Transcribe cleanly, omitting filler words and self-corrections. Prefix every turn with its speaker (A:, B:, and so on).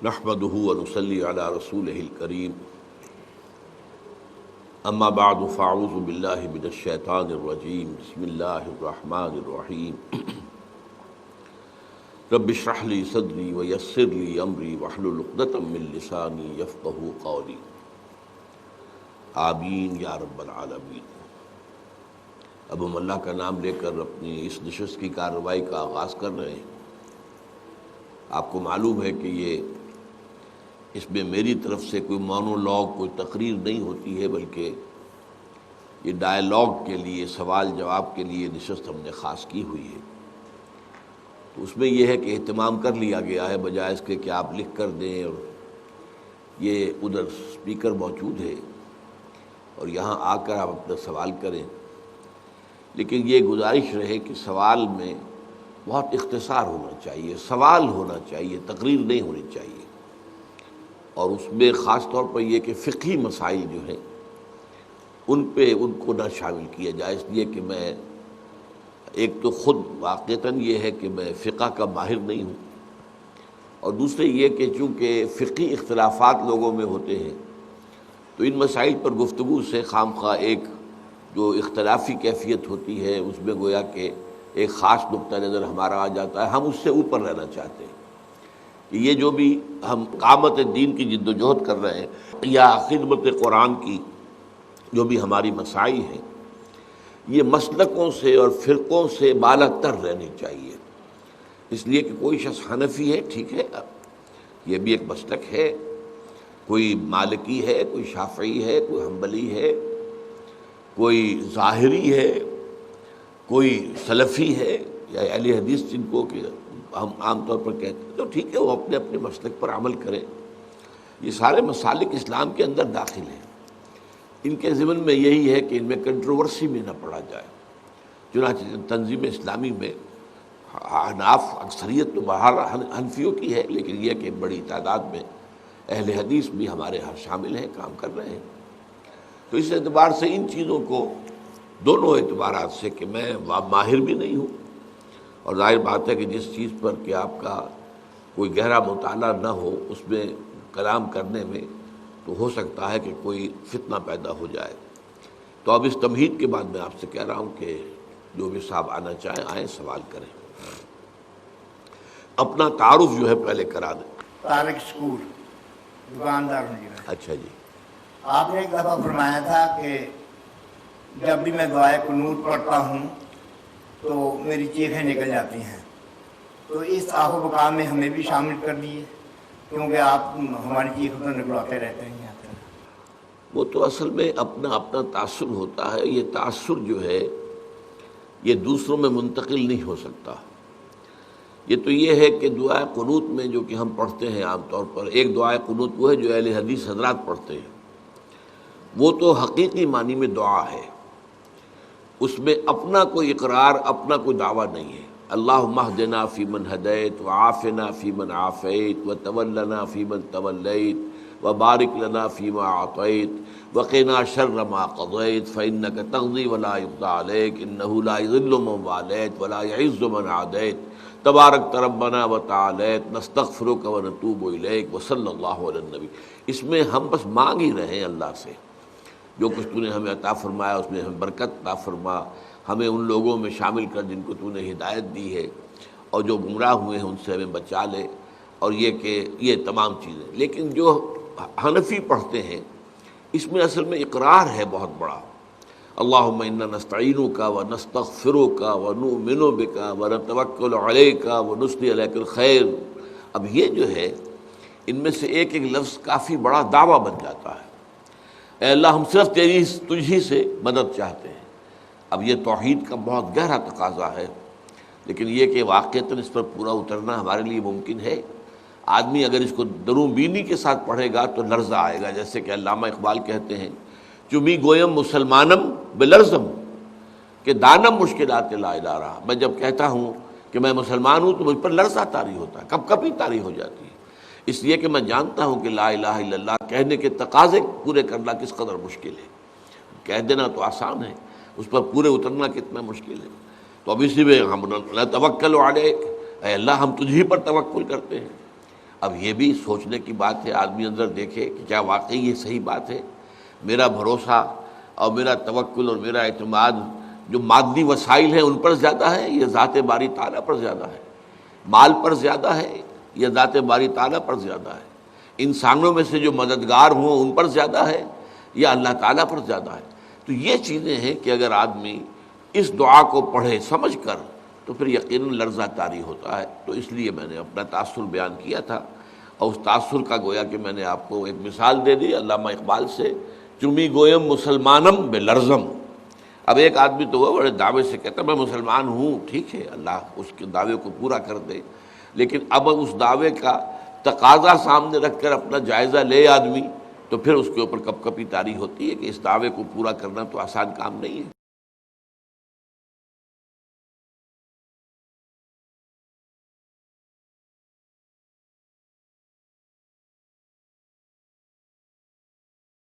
A: نحمده ونصلي على رسوله الكريم اما بعد فاعوذ بالله من الشيطان الرجيم بسم الله الرحمن الرحيم رب اشرح لي صدري ويسر لي امري واحلل عقدة من لساني يفقهوا قولي آمین یا رب العالمین۔ اب ہم اللہ کا نام لے کر اپنی اس نشست کی کارروائی کا آغاز کر رہے ہیں۔ آپ کو معلوم ہے کہ اس میں میری طرف سے کوئی مونولوگ، کوئی تقریر نہیں ہوتی ہے، بلکہ یہ ڈائیلاگ کے لیے، سوال جواب کے لیے نشست ہم نے خاص کی ہوئی ہے۔ تو اس میں یہ ہے کہ اہتمام کر لیا گیا ہے، بجائے اس کے کہ آپ لکھ کر دیں، اور یہ ادھر اسپیکر موجود ہے اور یہاں آ کر آپ اپنا سوال کریں، لیکن یہ گزارش رہے کہ سوال میں بہت اختصار ہونا چاہیے، سوال ہونا چاہیے، تقریر نہیں ہونی چاہیے، اور اس میں خاص طور پر یہ کہ فقہی مسائل جو ہیں ان کو نہ شامل کیا جائے، اس لیے کہ میں ایک تو خود واقعتاً یہ ہے کہ میں فقہ کا ماہر نہیں ہوں، اور دوسرے یہ کہ چونکہ فقہی اختلافات لوگوں میں ہوتے ہیں تو ان مسائل پر گفتگو سے خام خواہ ایک جو اختلافی کیفیت ہوتی ہے اس میں گویا کہ ایک خاص نقطہ نظر ہمارا آ جاتا ہے۔ ہم اس سے اوپر رہنا چاہتے ہیں کہ یہ جو بھی ہم اقامت دین کی جد و جہد کر رہے ہیں یا خدمت قرآن کی جو بھی ہماری مساعی ہیں، یہ مسلکوں سے اور فرقوں سے بالا تر رہنی چاہیے۔ اس لیے کہ کوئی شخص حنفی ہے، ٹھیک ہے، یہ بھی ایک مسلک ہے، کوئی مالکی ہے، کوئی شافعی ہے، کوئی حنبلی ہے، کوئی ظاہری ہے، کوئی سلفی ہے یا اہل حدیث جن کو کہ ہم عام طور پر کہتے ہیں، تو ٹھیک ہے، وہ اپنے اپنے مسلک پر عمل کریں۔ یہ سارے مسالک اسلام کے اندر داخل ہیں، ان کے ضمن میں یہی ہے کہ ان میں کنٹروورسی میں نہ پڑا جائے۔ چنانچہ تنظیم اسلامی میں احناف اکثریت تو بہر حنفیوں کی ہے، لیکن یہ کہ بڑی تعداد میں اہل حدیث بھی ہمارے ہاں شامل ہیں، کام کر رہے ہیں۔ تو اس اعتبار سے ان چیزوں کو دونوں اعتبارات سے کہ میں ماہر بھی نہیں ہوں، اور ظاہر بات ہے کہ جس چیز پر کہ آپ کا کوئی گہرا مطالعہ نہ ہو اس میں کلام کرنے میں تو ہو سکتا ہے کہ کوئی فتنہ پیدا ہو جائے۔ تو اب اس تمہید کے بعد میں آپ سے کہہ رہا ہوں کہ جو بھی صاحب آنا چاہیں آئیں، سوال کریں۔ اپنا تعارف جو ہے پہلے کرا دیں۔
B: طارق اسکول دکاندار ہوں جی میں۔
A: اچھا جی۔
B: آپ نے ایک دفعہ فرمایا تھا کہ جب بھی میں دعائے قنوت پڑھتا ہوں تو میری چیخیں نکل جاتی ہیں، تو اس آہ و بکا میں ہمیں بھی شامل کر دیے، کیونکہ آپ ہماری چیخ تو نکلواتے رہتے ہیں۔
A: وہ تو اصل میں اپنا اپنا تاثر ہوتا ہے، یہ تاثر جو ہے یہ دوسروں میں منتقل نہیں ہو سکتا۔ یہ تو یہ ہے کہ دعائے قنوت میں جو کہ ہم پڑھتے ہیں عام طور پر، ایک دعائے قنوت وہ ہے جو اہل حدیث حضرات پڑھتے ہیں، وہ تو حقیقی معنی میں دعا ہے، اس میں اپنا کوئی اقرار، اپنا کوئی دعویٰ نہیں ہے۔ اللہم اہدنا فیمن ہدیت وعافنا فیمن عافیت وتولنا فیمن تولیت وبارک لنا فیما اعطیت وقنا شر ما قضیت فانک تقضی ولا یقضی علیک انہ لا یضل من والیت ولا یعز من عادیت تبارک ربنا وتعالیت نستغفرک ونتوب الیک وصلی اللہ علی النبی۔ اس میں ہم بس مانگ ہی رہے ہیں اللہ سے، جو کچھ تو نے ہمیں عطا فرمایا اس میں ہمیں برکت عطا فرما، ہمیں ان لوگوں میں شامل کر جن کو تو نے ہدایت دی ہے، اور جو گمراہ ہوئے ہیں ان سے ہمیں بچا لے، اور یہ کہ یہ تمام چیزیں۔ لیکن جو حنفی پڑھتے ہیں اس میں اصل میں اقرار ہے بہت بڑا۔ اللہم انا نستعینک ونستغفرک ونؤمن بک ونتوکل علیک ونثنی علیک الخیر۔ اب یہ جو ہے ان میں سے ایک ایک لفظ کافی بڑا دعویٰ بن جاتا ہے۔ اے اللہ ہم صرف تجھی سے مدد چاہتے ہیں۔ اب یہ توحید کا بہت گہرا تقاضا ہے، لیکن یہ کہ واقعتاً اس پر پورا اترنا ہمارے لیے ممکن ہے۔ آدمی اگر اس کو دروں بینی کے ساتھ پڑھے گا تو لرزہ آئے گا، جیسے کہ علامہ اقبال کہتے ہیں چمی گویم مسلمانم بلرزم کہ دانم مشکلات لا الہ رہا۔ میں جب کہتا ہوں کہ میں مسلمان ہوں تو مجھ پر لرزہ طاری ہوتا ہے، کب کبھی طاری ہو جاتی ہے، اس لیے کہ میں جانتا ہوں کہ لا الہ الا اللہ کہنے کے تقاضے پورے کرنا کس قدر مشکل ہے۔ کہہ دینا تو آسان ہے، اس پر پورے اترنا کتنا مشکل ہے۔ تو اب اسی میں ہم نتوکل علیک، اے اللہ ہم تجھی پر توکل کرتے ہیں۔ اب یہ بھی سوچنے کی بات ہے، آدمی اندر دیکھے کہ کیا واقعی یہ صحیح بات ہے؟ میرا بھروسہ اور میرا توکل اور میرا اعتماد جو مادی وسائل ہیں ان پر زیادہ ہے یا ذات باری تعالیٰ پر زیادہ ہے؟ مال پر زیادہ ہے یا ذات باری تعالیٰ پر زیادہ ہے؟ انسانوں میں سے جو مددگار ہوں ان پر زیادہ ہے یا اللہ تعالیٰ پر زیادہ ہے؟ تو یہ چیزیں ہیں کہ اگر آدمی اس دعا کو پڑھے سمجھ کر تو پھر یقیناً لرزہ طاری ہوتا ہے۔ تو اس لیے میں نے اپنا تاثر بیان کیا تھا، اور اس تاثر کا گویا کہ میں نے آپ کو ایک مثال دے دی علامہ اقبال سے، چمی گویم مسلمانم بے لرزم۔ اب ایک آدمی تو وہ بڑے دعوے سے کہتا میں مسلمان ہوں، ٹھیک ہے، اللہ اس کے دعوے کو پورا کر دے، لیکن اب اس دعوے کا تقاضا سامنے رکھ کر اپنا جائزہ لے آدمی تو پھر اس کے اوپر کپ کپی طاری ہوتی ہے کہ اس دعوے کو پورا کرنا تو آسان کام نہیں ہے۔